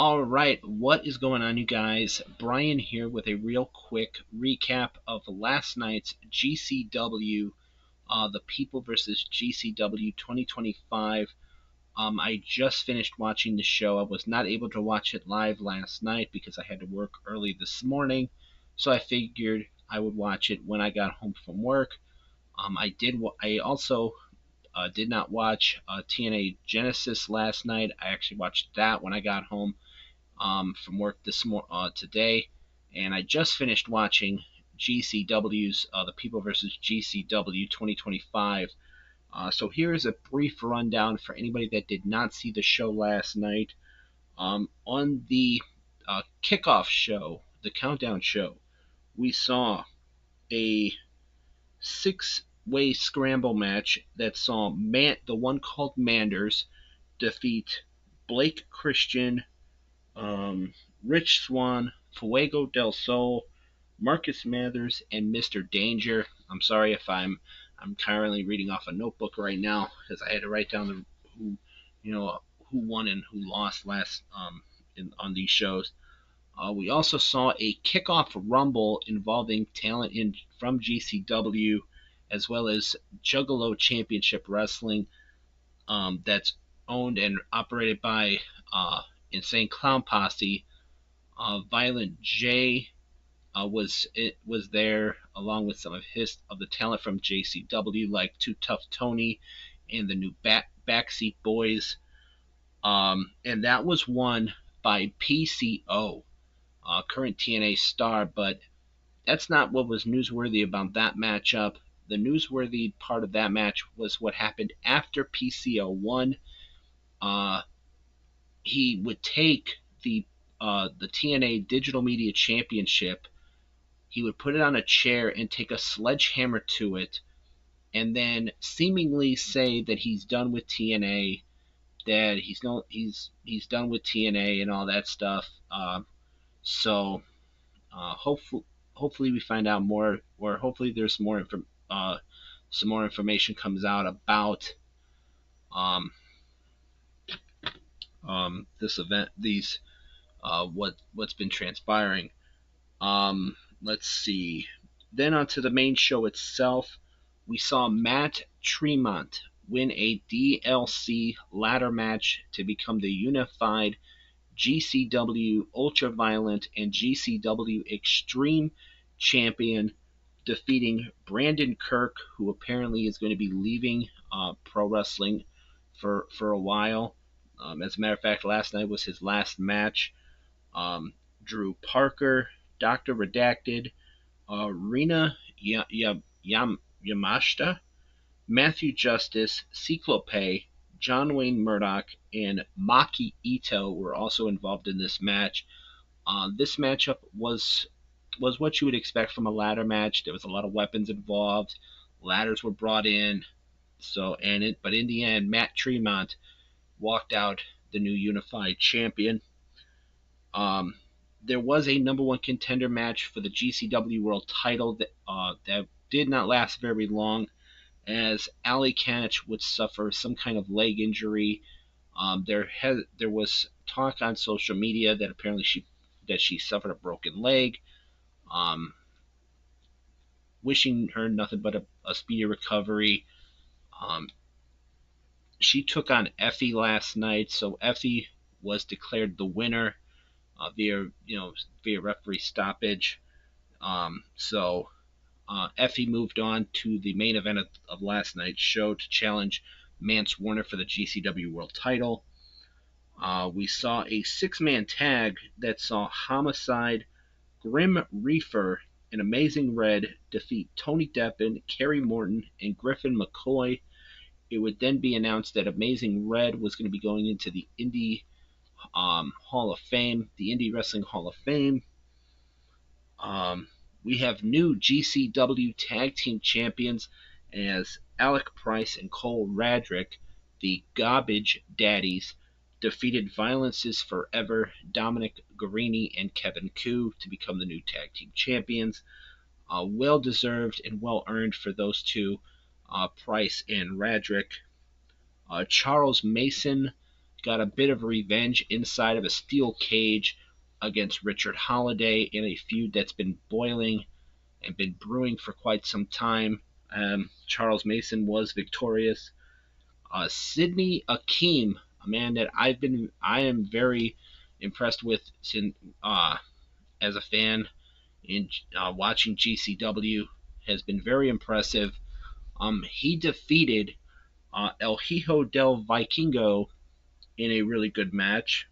All right, what is going on, you guys? Brian here with a real quick recap of last night's GCW, the People versus GCW 2025. I just finished watching the show. I was not able to watch it live last night because I had to work early this morning, so I figured I would watch it when I got home from work. I did. I also did not watch TNA Genesis last night. I actually watched that when I got home from work today, and I just finished watching GCW's The People vs. GCW 2025. So here is a brief rundown for anybody that did not see the show last night. On the kickoff show, the countdown show, we saw a six-way scramble match that saw the one called Manders defeat Blake Christian, Rich Swann, Fuego del Sol, Marcus Mathers, and Mr. Danger. I'm sorry if I'm currently reading off a notebook right now because I had to write down who won and who lost last on these shows. We also saw a kickoff rumble involving talent from GCW as well as Juggalo Championship Wrestling, that's owned and operated by Insane Clown Posse. Violent J was there along with some of the talent from JCW like Too Tough Tony and the new Backseat Boys, and that was won by PCO, current TNA star. But that's not what was newsworthy about that matchup. The newsworthy part of that match was what happened after PCO won. He would take the TNA Digital Media Championship. He would put it on a chair and take a sledgehammer to it, and then seemingly say that he's done with TNA, that he's done with TNA and all that stuff. So hopefully we find out more, or hopefully there's some more information comes out about um, this event, what's been transpiring. Let's see. Then onto the main show itself, we saw Matt Tremont win a DLC ladder match to become the unified GCW Ultraviolent and GCW Extreme champion, defeating Brandon Kirk, who apparently is going to be leaving pro wrestling for a while. As a matter of fact, last night was his last match. Drew Parker, Dr. Redacted, Rina Yamashita, Matthew Justice, Cyclope, John Wayne Murdoch, and Maki Ito were also involved in this match. This matchup was what you would expect from a ladder match. There was a lot of weapons involved. Ladders were brought in. But in the end, Matt Tremont walked out the new unified champion. There was a number one contender match for the GCW World Title that did not last very long, as Allie Katch would suffer some kind of leg injury. There was talk on social media that apparently she suffered a broken leg. Wishing her nothing but a speedy recovery. She took on Effie last night, so Effie was declared the winner via referee stoppage. Effie moved on to the main event of last night's show to challenge Mance Warner for the GCW World Title. We saw a six-man tag that saw Homicide, Grim Reaper, and Amazing Red defeat Tony Deppen, Kerry Morton, and Griffin McCoy. It would then be announced that Amazing Red was going to be going into the Indie Hall of Fame, the Indie Wrestling Hall of Fame. We have new GCW Tag Team Champions as Alec Price and Cole Radrick, the Garbage Daddies, defeated Violence is Forever, Dominic Guarini, and Kevin Koo to become the new Tag Team Champions. Well deserved and well earned for those two, Price and Radrick. Charles Mason, got a bit of revenge inside of a steel cage against Richard Holiday in a feud that's been boiling and been brewing for quite some time. Charles Mason was victorious. Sydney Akeem, a man that I am very impressed with uh, as a fan in watching GCW, has been very impressive. He defeated El Hijo del Vikingo in a really good match.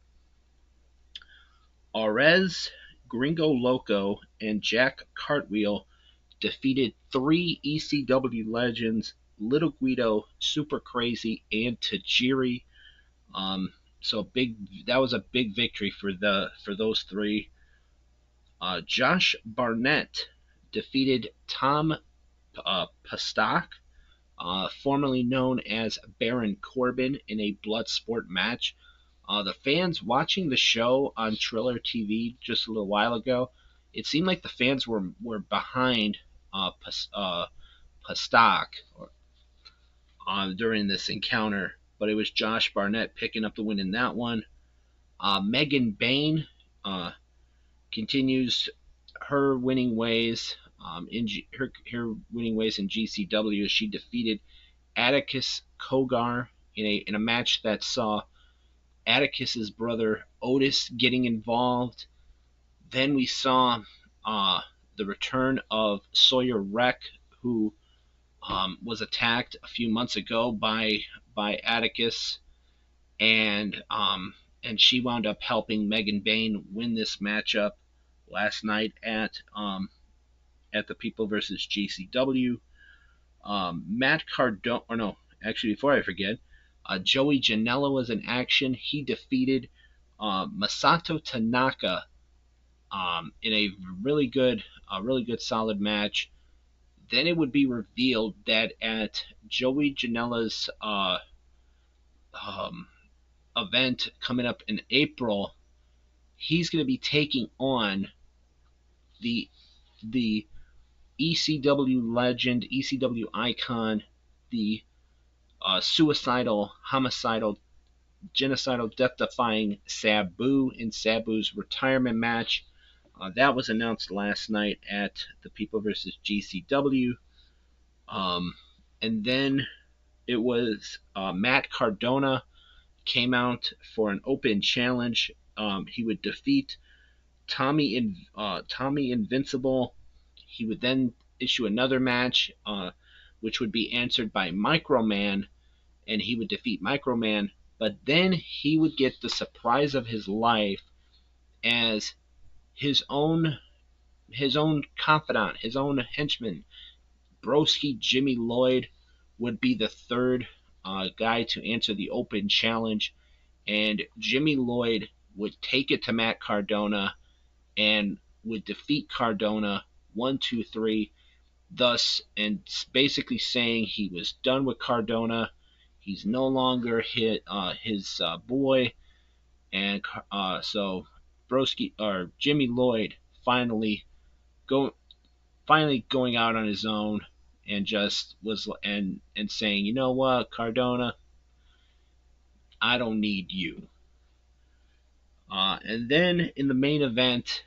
Arez, Gringo Loco, and Jack Cartwheel defeated three ECW legends: Little Guido, Super Crazy, and Tajiri. So that was a big victory for those three. Josh Barnett defeated Tom Pastak, formerly known as Baron Corbin, in a Bloodsport match. The fans watching the show on Triller TV just a little while ago, it seemed like the fans were behind Pastak during this encounter, but it was Josh Barnett picking up the win in that one. Megan Bain continues her winning ways her winning ways in GCW as she defeated Atticus Cogar in a match that saw Atticus's brother Otis getting involved. Then we saw the return of Sawyer Wreck, who was attacked a few months ago by Atticus, and she wound up helping Megan Bain win this matchup last night at the People versus GCW. Matt Cardona, or no, actually before I forget, Joey Janela was in action. He defeated Masato Tanaka in a really good solid match. Then it would be revealed that at Joey Janela's um, event coming up in April, he's going to be taking on the the ECW legend, ECW icon, the suicidal, homicidal, genocidal, death-defying Sabu in Sabu's retirement match. That was announced last night at the People vs. GCW. And then it was Matt Cardona came out for an open challenge. He would defeat Tommy Invincible. He would then issue another match, which would be answered by Microman, and he would defeat Microman. But then he would get the surprise of his life as his own confidant, his own henchman, Broski Jimmy Lloyd, would be the third guy to answer the open challenge, and Jimmy Lloyd would take it to Matt Cardona and would defeat Cardona 1-2-3, thus and basically saying he was done with Cardona. He's no longer his boy, and so Broski or Jimmy Lloyd go finally going out on his own and just was and saying, you know what, Cardona, I don't need you. And then in the main event,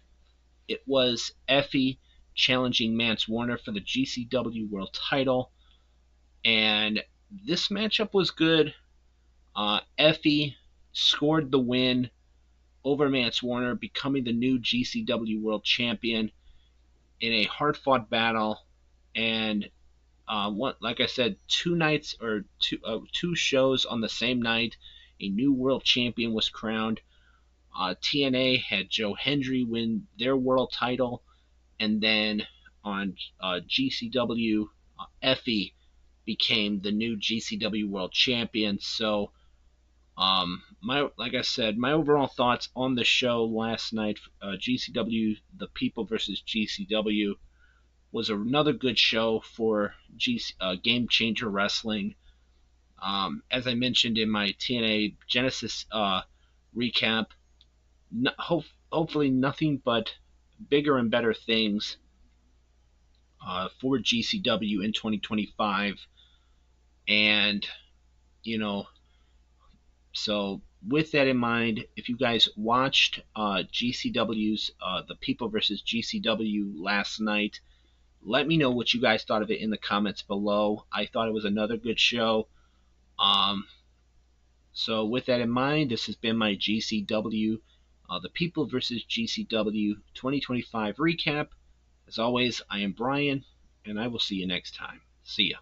it was Effie challenging Mance Warner for the GCW World Title, and this matchup was good. Effie scored the win over Mance Warner, becoming the new GCW World Champion in a hard-fought battle. And like I said, two shows on the same night, a new world champion was crowned. TNA had Joe Hendry win their world title, and then on GCW, Effie became the new GCW World Champion. So, like I said, my overall thoughts on the show last night, GCW, the People versus GCW, was another good show for Game Changer Wrestling. As I mentioned in my TNA Genesis recap, hopefully nothing but bigger and better things for GCW in 2025. And, you know, so with that in mind, if you guys watched GCW's The People versus GCW last night, let me know what you guys thought of it in the comments below. I thought it was another good show. Um, so with that in mind, this has been my GCW The People versus GCW 2025 recap. As always, I am Brian, and I will see you next time. See ya.